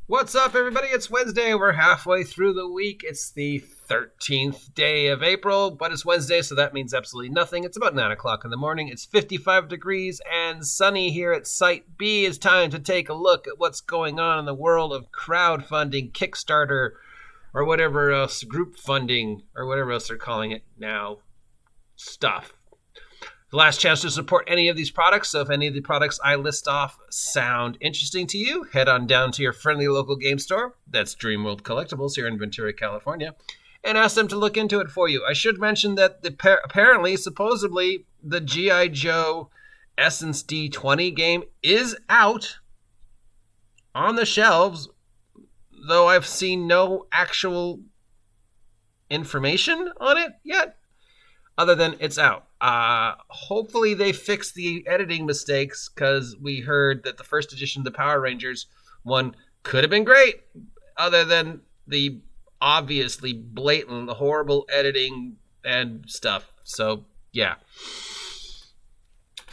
What's up, everybody? It's Wednesday. We're halfway through the week. It's the 13th day of April, but it's Wednesday, so that means absolutely nothing. It's about 9 o'clock in the morning. It's 55 degrees and sunny here at Site B. It's time to take a look at what's going on in the world of crowdfunding, Kickstarter, or whatever else, group funding, or whatever else they're calling it now, stuff. The last chance to support any of these products, so if any of the products I list off sound interesting to you, head on down to your friendly local game store, that's Dreamworld Collectibles here in Ventura, California, and ask them to look into it for you. I should mention that apparently, supposedly, the G.I. Joe Essence D20 game is out on the shelves, though I've seen no actual information on it yet, other than it's out. Hopefully they fix the editing mistakes, because we heard that the first edition of the Power Rangers one could have been great, other than the obviously blatant, horrible editing and stuff. So, yeah.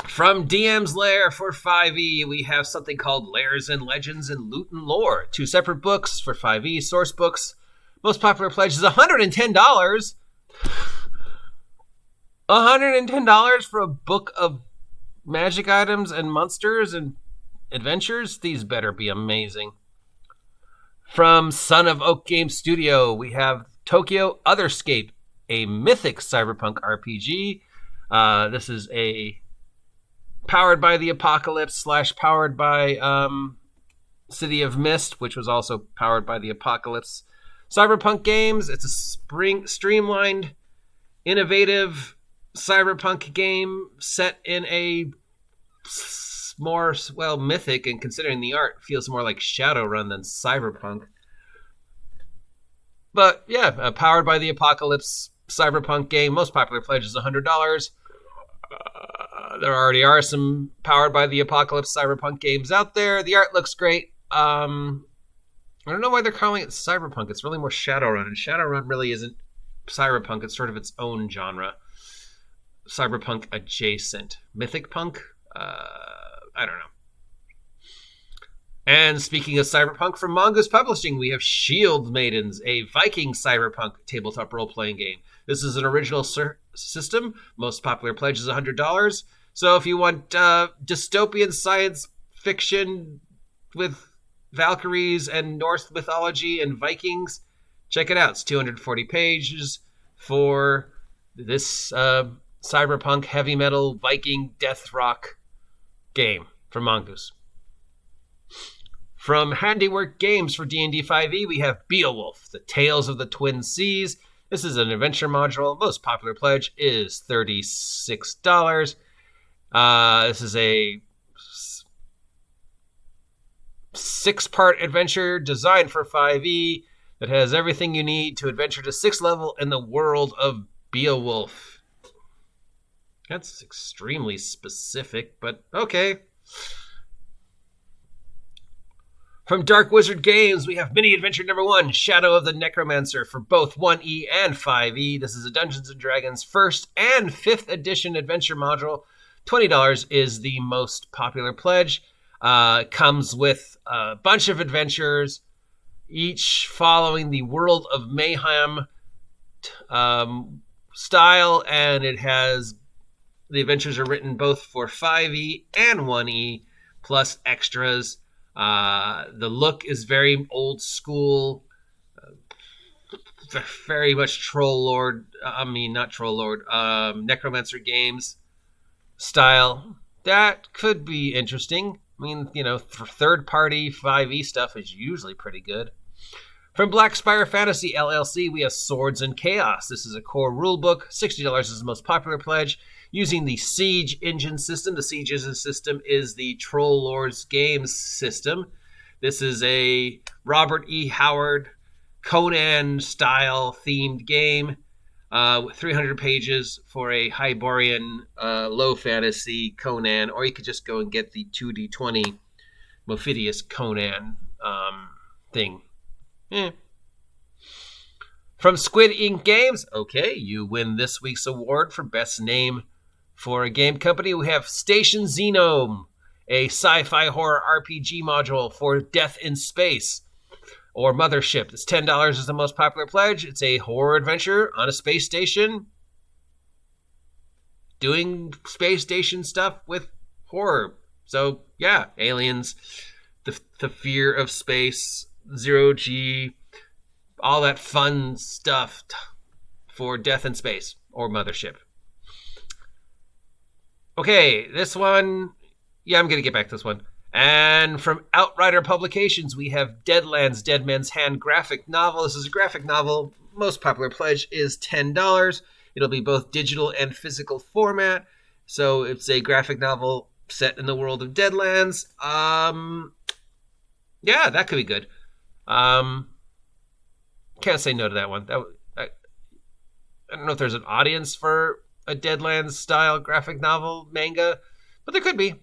From DM's Lair for 5e, we have something called Lairs and Legends and Loot and Lore. 2 separate books for 5e, source books. Most popular pledge is $110. $110 for a book of magic items and monsters and adventures? These better be amazing. From Son of Oak Game Studio, we have Tokyo Otherscape, a mythic cyberpunk RPG. This is a powered by the Apocalypse / powered by City of Mist, which was also powered by the Apocalypse. Cyberpunk games. It's a streamlined, innovative cyberpunk game set in a more, well, mythic, and considering the art feels more like Shadowrun than cyberpunk. But yeah, powered by the Apocalypse cyberpunk game. Most popular pledge is $100. There already are some powered by the Apocalypse cyberpunk games out there. The art looks great. I don't know why they're calling it cyberpunk. It's really more Shadowrun, and Shadowrun really isn't cyberpunk. It's sort of its own genre. Cyberpunk adjacent. Mythic punk? I don't know. And speaking of cyberpunk, from Mongoose Publishing, we have Shield Maidens, a Viking cyberpunk tabletop role-playing game. This is an original system. Most popular pledge is $100. So if you want dystopian science fiction with Valkyries and Norse mythology and Vikings, check it out. It's 240 pages for this cyberpunk heavy metal Viking death rock game from Mongoose. From Handiwork Games for D&D 5e, we have Beowulf, the Tales of the Twin Seas. This is an adventure module. Most popular pledge is $36. This is a 6-part adventure designed for 5e that has everything you need to adventure to 6th level in the world of Beowulf. That's extremely specific, but okay. From Dark Wizard Games, we have Mini Adventure Number 1, Shadow of the Necromancer, for both 1e and 5e. This is a Dungeons & Dragons 1st and 5th edition adventure module. $20 is the most popular pledge. Comes with a bunch of adventures, each following the World of Mayhem style, and it has the adventures are written both for 5e and 1e, plus extras. The look is very old school, very much Necromancer Games style. That could be interesting. I mean, third-party 5e stuff is usually pretty good. From Black Spire Fantasy LLC, we have Swords and Chaos. This is a core rulebook. $60 is the most popular pledge. Using the Siege engine system. The Siege engine system is the Troll Lords Games system. This is a Robert E. Howard Conan-style themed game with 300 pages for a Hyborian low fantasy Conan, or you could just go and get the 2D20 Mophidius Conan thing. From Squid Ink Games, okay, you win this week's award for Best Name for a Game Company. We have Station Xenome, a sci-fi horror RPG module for Death in Space. Or Mothership. It's $10 is the most popular pledge. It's a horror adventure on a space station doing space station stuff with horror. So, yeah, aliens, the fear of space, zero G, all that fun stuff for Death in Space or Mothership. Okay, this one, yeah, I'm going to get back to this one. And from Outrider Publications, we have Deadlands, Dead Man's Hand graphic novel. This is a graphic novel. Most popular pledge is $10. It'll be both digital and physical format. So it's a graphic novel set in the world of Deadlands. Yeah, that could be good. Can't say no to that one. I don't know if there's an audience for a Deadlands style graphic novel manga, but there could be.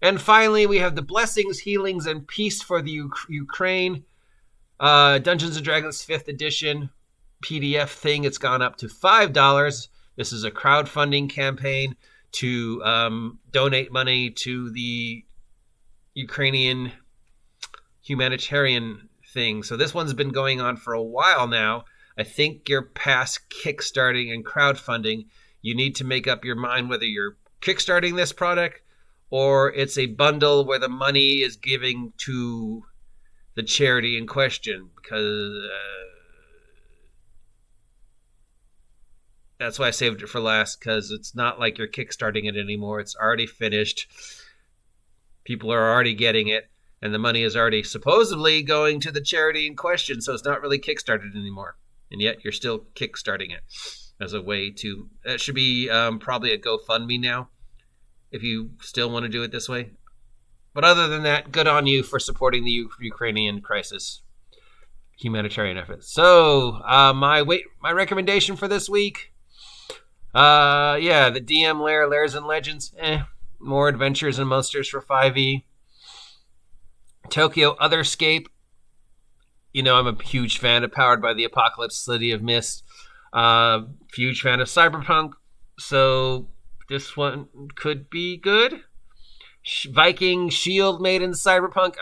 And finally, we have the Blessings, Healings, and Peace for the Ukraine. Dungeons & Dragons 5th edition PDF thing. It's gone up to $5. This is a crowdfunding campaign to donate money to the Ukrainian humanitarian thing. So this one's been going on for a while now. I think you're past kickstarting and crowdfunding. You need to make up your mind whether you're kickstarting this product or it's a bundle where the money is giving to the charity in question, because that's why I saved it for last, because it's not like you're kickstarting it anymore. It's already finished. People are already getting it, and the money is already supposedly going to the charity in question, so it's not really kickstarted anymore. And yet you're still kickstarting it as a way to... That should be probably a GoFundMe now, if you still want to do it this way. But other than that, good on you for supporting the Ukrainian crisis humanitarian effort. So, my recommendation for this week, the DM Lair, Lairs and Legends, more Adventures and Monsters for 5e. Tokyo Otherscape, I'm a huge fan of Powered by the Apocalypse, City of Mist. Huge fan of Cyberpunk, so this one could be good. Viking, Shield Maiden, Cyberpunk.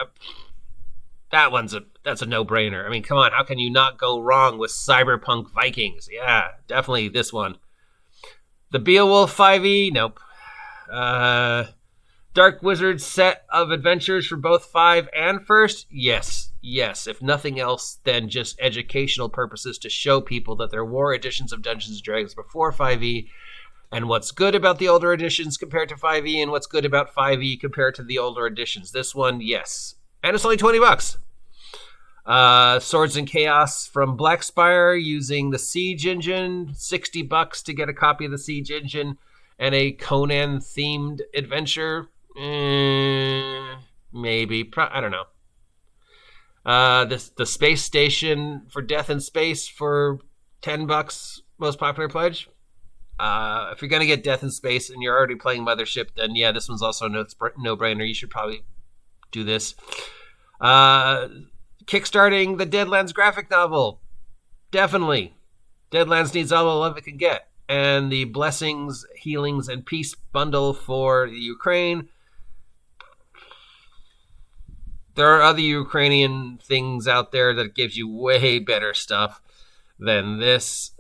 That's a no-brainer. I mean, come on, how can you not go wrong with Cyberpunk Vikings? Yeah, definitely this one. The Beowulf 5e, nope. Dark Wizard set of adventures for both 5 and first, yes. If nothing else than just educational purposes to show people that there were editions of Dungeons & Dragons before 5e, and what's good about the older editions compared to 5e, and what's good about 5e compared to the older editions. This one, yes. And it's only $20. Swords and Chaos from Blackspire using the Siege engine, $60 to get a copy of the Siege engine, and a Conan-themed adventure. Maybe. I don't know. The Space Station for Death in Space for $10, most popular pledge. If you're going to get Death in Space and you're already playing Mothership, then yeah, this one's also no-brainer. You should probably do this. Kickstarting the Deadlands graphic novel. Definitely. Deadlands needs all the love it can get. And the Blessings, Healings, and Peace bundle for the Ukraine. There are other Ukrainian things out there that gives you way better stuff than this.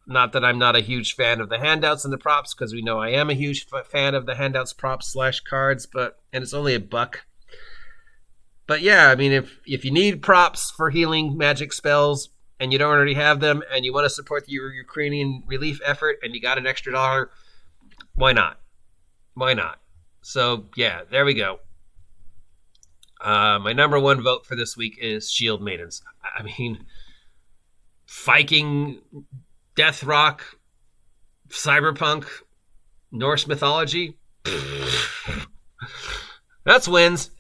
Not that I'm not a huge fan of the handouts and the props, because we know I am a huge fan of the handouts, props / cards, and it's only $1. But yeah, I mean, if you need props for healing magic spells and you don't already have them and you want to support your Ukrainian relief effort and you got an extra $1, why not? Why not? So yeah, there we go. My number one vote for this week is Shield Maidens. I mean, Viking, Death Rock, Cyberpunk, Norse mythology. That's wins.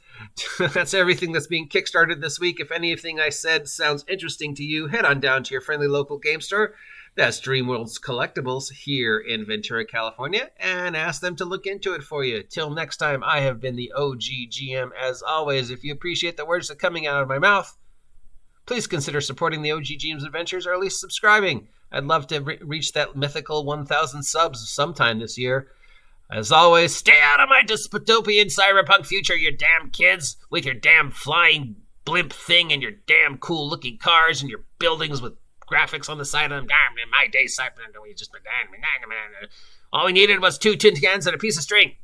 That's everything that's being kickstarted this week. If anything I said sounds interesting to you, head on down to your friendly local game store. That's Dreamworld's Collectibles here in Ventura, California, and ask them to look into it for you. Till next time, I have been the OG GM. As always, if you appreciate the words that are coming out of my mouth, please consider supporting the OG GM's adventures, or at least subscribing. I'd love to reach that mythical 1,000 subs sometime this year. As always, stay out of my dystopian cyberpunk future, you damn kids, with your damn flying blimp thing and your damn cool looking cars and your buildings with graphics on the side of them. In my day, Cyberpunk, we just all we needed was 2 tin cans and a piece of string.